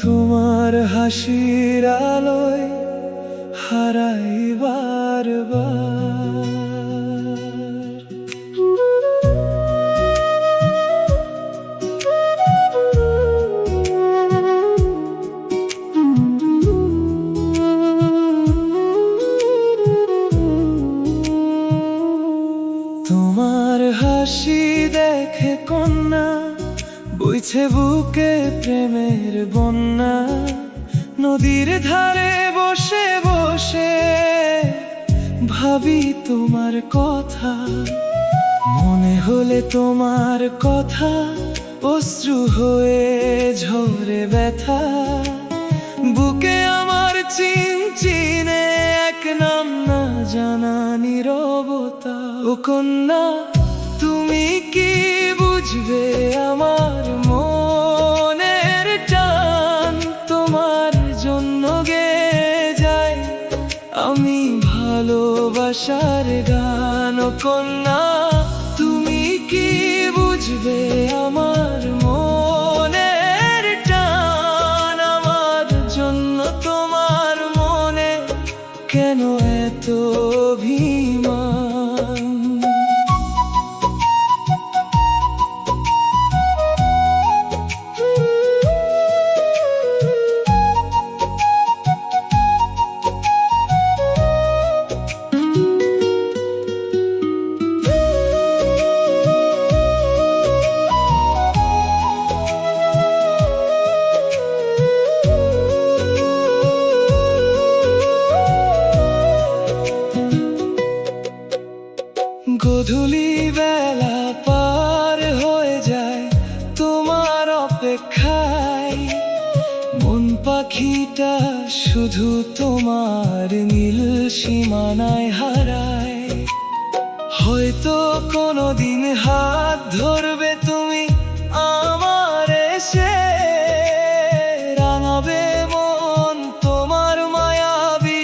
তোমার হাসির আলোয় হারাই বারবার। তোমার হাসি দেখে কন্যা বইছে বুকে প্রেমের বন্যা। নদীর ধারে বসে বসে ভাবি তোমার কথা, মনে হলে তোমার কথা অশ্রু হয়ে ঝরে ব্যথা। বুকে আমার চিনচিনে এক নাম না জানা নীরবতা। ও কন্যা তুমি কি বুঝবে আমার মনের টান? তোমার জন্য গেয়ে যাই আমি ভালোবাসার গান। ও কন্যা তুমি কি বুঝবে আমার মনের টান? আমার জন্য তোমার মনে কেন এত অভিমান? গধূলি বেলা পার হয়ে যায় তোমার অপেক্ষায়। মন পাখিটা শুধু তোমার নীল সীমানায় হারায়। হয়তো কোনোদিন হাত ধরবে তুমি আমার, এসে রাঙাবে মন তোমার মায়াবী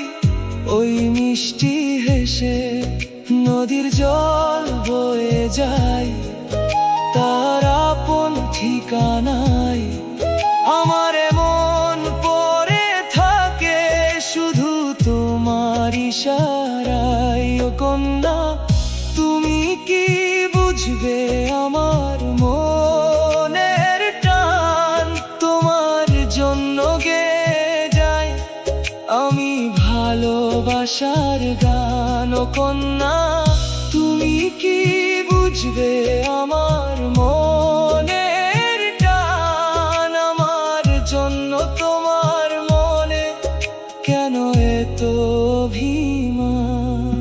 ওই মিষ্টি হেসে। নদীর জল বয়ে যায় তার আপন ঠিকানায়। আমার মন পড়ে থাকে শুধু তোমার ইশারায়। ও কন্যা তুমি কি বুঝবে আমার মনের টান? তোমার জন্য গেয়ে যাই আমি ভালোবাসার গান। ও কন্যা তুমি কি বুঝবে আমার মনের টান? আমার জন্য তোমার মনে কেন এত অভিমান?